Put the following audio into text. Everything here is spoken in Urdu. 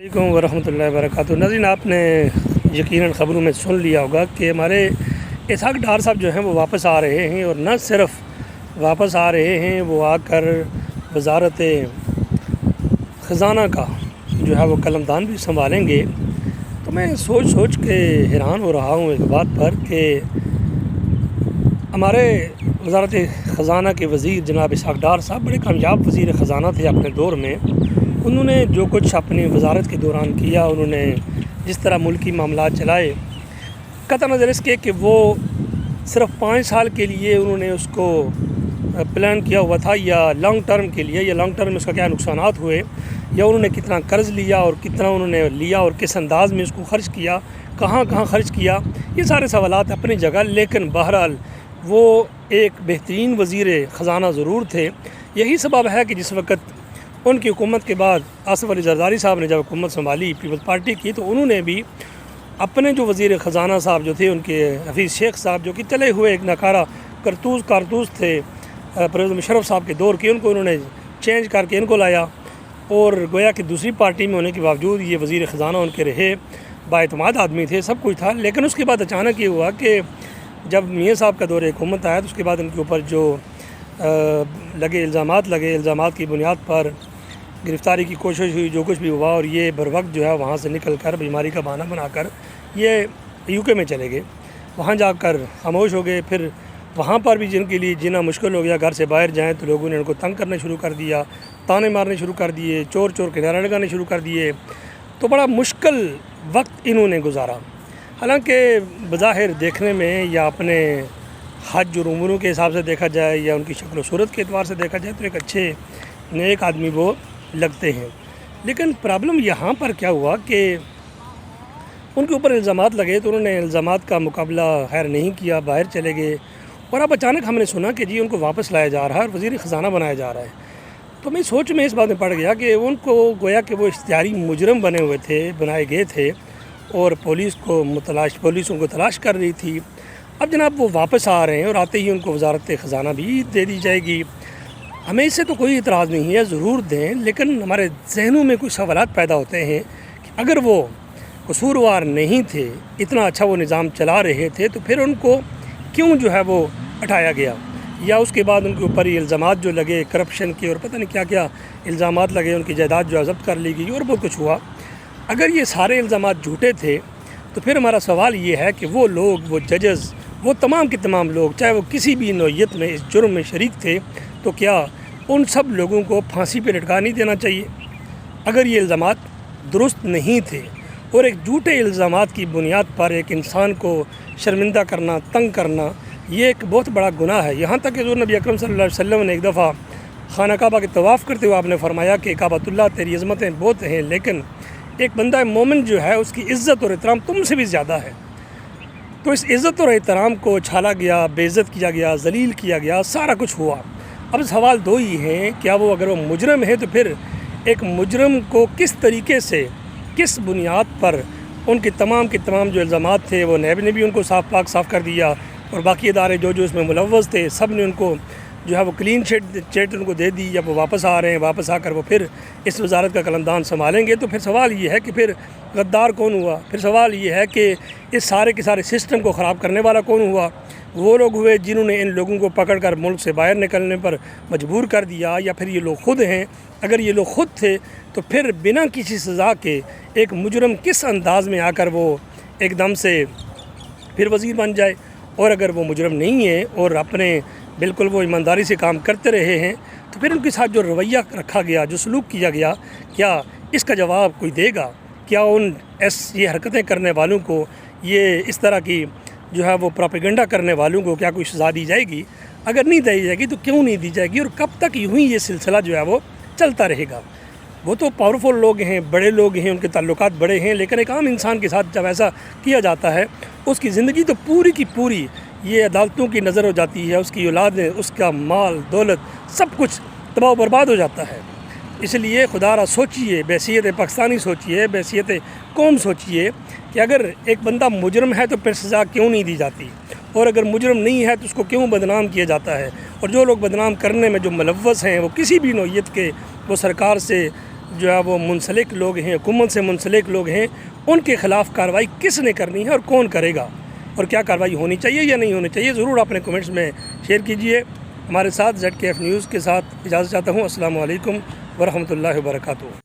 علیکم ورحمۃ اللہ وبرکاتہ۔ ناظرین، آپ نے یقیناً خبروں میں سن لیا ہوگا کہ ہمارے اسحاق ڈار صاحب جو ہیں وہ واپس آ رہے ہیں، اور نہ صرف واپس آ رہے ہیں، وہ آ کر وزارت خزانہ کا جو ہے وہ قلمدان بھی سنبھالیں گے۔ تو میں سوچ کے حیران ہو رہا ہوں ایک بات پر کہ ہمارے وزارت خزانہ کے وزیر جناب اسحاق ڈار صاحب بڑے کامیاب وزیر خزانہ تھے اپنے دور میں۔ انہوں نے جو کچھ اپنی وزارت کے دوران کیا، انہوں نے جس طرح ملکی معاملات چلائے، قطع نظر اس کے کہ وہ صرف 5 سال کے لیے انہوں نے اس کو پلان کیا ہوا تھا، یا لانگ ٹرم کے لیے، یا لانگ ٹرم میں اس کا کیا نقصانات ہوئے، یا انہوں نے کتنا قرض لیا اور کتنا انہوں نے لیا اور کس انداز میں اس کو خرچ کیا، کہاں خرچ کیا، یہ سارے سوالات اپنی جگہ۔ لیکن بہرحال وہ ایک بہترین وزیر خزانہ ضرور تھے۔ یہی سبب ہے کہ جس وقت ان کی حکومت کے بعد آصف علی زرداری صاحب نے جب حکومت سنبھالی پیپلز پارٹی کی، تو انہوں نے بھی اپنے جو وزیر خزانہ صاحب جو تھے، ان کے حفیظ شیخ صاحب، جو کہ چلے ہوئے ایک ناکارہ کارتوس تھے پرویز مشرف صاحب کے دور کے، ان کو انہوں نے چینج کر کے ان کو لایا، اور گویا کہ دوسری پارٹی میں ہونے کے باوجود یہ وزیر خزانہ ان کے رہے، بااعتماد آدمی تھے، سب کچھ تھا۔ لیکن اس کے بعد اچانک یہ ہوا کہ جب میاں صاحب کا دور حکومت آیا، تو اس کے بعد ان کے اوپر جو الزامات کی بنیاد پر گرفتاری کی کوشش ہوئی، جو کچھ بھی ہوا، اور یہ بر وقت جو ہے وہاں سے نکل کر بیماری کا بہانہ بنا کر یہ UK میں چلے گئے، وہاں جا کر خاموش ہو گئے۔ پھر وہاں پر بھی جن کے لیے جینا مشکل ہو گیا، گھر سے باہر جائیں تو لوگوں نے ان کو تنگ کرنا شروع کر دیا، تانے مارنے شروع کر دیے، چور کے نعرے لگانے شروع کر دیے۔ تو بڑا مشکل وقت انہوں نے گزارا۔ حالانکہ بظاہر دیکھنے میں، یا اپنے حج اور عمروں کے حساب سے دیکھا جائے، یا ان کی شکل و صورت کے اعتبار سے دیکھا جائے، تو ایک اچھے نیک آدمی وہ لگتے ہیں۔ لیکن پرابلم یہاں پر کیا ہوا کہ ان کے اوپر الزامات لگے، تو انہوں نے الزامات کا مقابلہ خیر نہیں کیا، باہر چلے گئے، اور اب اچانک ہم نے سنا کہ جی ان کو واپس لایا جا رہا ہے اور وزیر خزانہ بنایا جا رہا ہے۔ تو میں سوچ میں اس بات میں پڑ گیا کہ ان کو گویا کہ وہ اشتہاری مجرم بنائے گئے تھے، اور پولیس ان کو تلاش کر رہی تھی۔ اب جناب وہ واپس آ رہے ہیں، اور آتے ہی ان کو وزارت خزانہ بھی دے دی جائے گی۔ ہمیں اس سے تو کوئی اعتراض نہیں ہے، ضرور دیں، لیکن ہمارے ذہنوں میں کچھ سوالات پیدا ہوتے ہیں کہ اگر وہ قصوروار نہیں تھے، اتنا اچھا وہ نظام چلا رہے تھے، تو پھر ان کو کیوں جو ہے وہ ہٹایا گیا، یا اس کے بعد ان کے اوپر یہ الزامات جو لگے کرپشن کے، اور پتہ نہیں کیا الزامات لگے، ان کی جائیداد جو ضبط کر لی گئی، اور بہت کچھ ہوا۔ اگر یہ سارے الزامات جھوٹے تھے، تو پھر ہمارا سوال یہ ہے کہ وہ لوگ، وہ ججز، وہ تمام کے تمام لوگ، چاہے وہ کسی بھی نوعیت میں اس جرم میں شریک تھے، تو کیا ان سب لوگوں کو پھانسی پہ لٹکا نہیں دینا چاہیے؟ اگر یہ الزامات درست نہیں تھے، اور ایک جھوٹے الزامات کی بنیاد پر ایک انسان کو شرمندہ کرنا، تنگ کرنا، یہ ایک بہت بڑا گناہ ہے۔ یہاں تک کہ حضور نبی اکرم صلی اللہ علیہ وسلم نے ایک دفعہ خانہ کعبہ کے طواف کرتے ہوئے آپ نے فرمایا کہ کعبۃ اللہ تیری عظمتیں بہت ہیں، لیکن ایک بندہ مومن جو ہے اس کی عزت اور احترام تم سے بھی زیادہ ہے۔ تو اس عزت اور احترام کو چھالا گیا، بے عزت کیا گیا، ذلیل کیا گیا، سارا کچھ ہوا۔ اب سوال دو ہی ہیں، کیا وہ اگر وہ مجرم ہے، تو پھر ایک مجرم کو کس طریقے سے، کس بنیاد پر ان کے تمام جو الزامات تھے، وہ نیب نے بھی ان کو صاف کر دیا، اور باقی ادارے جو اس میں ملوث تھے، سب نے ان کو جو ہے وہ کلین چیٹ ان کو دے دی۔ جب وہ واپس آ رہے ہیں، واپس آ کر وہ پھر اس وزارت کا قلمدان سنبھالیں گے، تو پھر سوال یہ ہے کہ پھر غدار کون ہوا؟ پھر سوال یہ ہے کہ اس سارے کے سارے سسٹم کو خراب کرنے والا کون ہوا؟ وہ لوگ ہوئے جنہوں نے ان لوگوں کو پکڑ کر ملک سے باہر نکلنے پر مجبور کر دیا، یا پھر یہ لوگ خود ہیں؟ اگر یہ لوگ خود تھے، تو پھر بنا کسی سزا کے ایک مجرم کس انداز میں آ کر وہ ایک دم سے پھر وزیر بن جائے؟ اور اگر وہ مجرم نہیں ہے، اور اپنے بالکل وہ ایمانداری سے کام کرتے رہے ہیں، تو پھر ان کے ساتھ جو رویہ رکھا گیا، جو سلوک کیا گیا، کیا اس کا جواب کوئی دے گا؟ کیا یہ حرکتیں کرنے والوں کو، یہ اس طرح کی جو ہے وہ پروپیگنڈا کرنے والوں کو کیا کوئی سزا دی جائے گی؟ اگر نہیں دی جائے گی تو کیوں نہیں دی جائے گی، اور کب تک یوں ہی یہ سلسلہ جو ہے وہ چلتا رہے گا؟ وہ تو پاورفل لوگ ہیں، بڑے لوگ ہیں، ان کے تعلقات بڑے ہیں، لیکن ایک عام انسان کے ساتھ جب ایسا کیا جاتا ہے، اس کی زندگی تو پوری کی پوری یہ عدالتوں کی نظر ہو جاتی ہے، اس کی اولادیں، اس کا مال دولت، سب کچھ تباہ و برباد ہو جاتا ہے۔ اس لیے خدا را سوچئے، بحیثیت پاکستانی سوچئے، بحیثیت قوم سوچئے کہ اگر ایک بندہ مجرم ہے تو پھر سزا کیوں نہیں دی جاتی، اور اگر مجرم نہیں ہے تو اس کو کیوں بدنام کیا جاتا ہے؟ اور جو لوگ بدنام کرنے میں جو ملوث ہیں، وہ کسی بھی نوعیت کے، وہ سرکار سے جو ہے وہ منسلک لوگ ہیں، حکومت سے منسلک لوگ ہیں، ان کے خلاف کارروائی کس نے کرنی ہے اور کون کرے گا، اور کیا کارروائی ہونی چاہیے یا نہیں ہونی چاہیے، ضرور اپنے کمنٹس میں شیئر کیجئے۔ ہمارے ساتھ ZKF نیوز کے ساتھ اجازت چاہتا ہوں۔ السلام علیکم ورحمۃ اللہ وبرکاتہ۔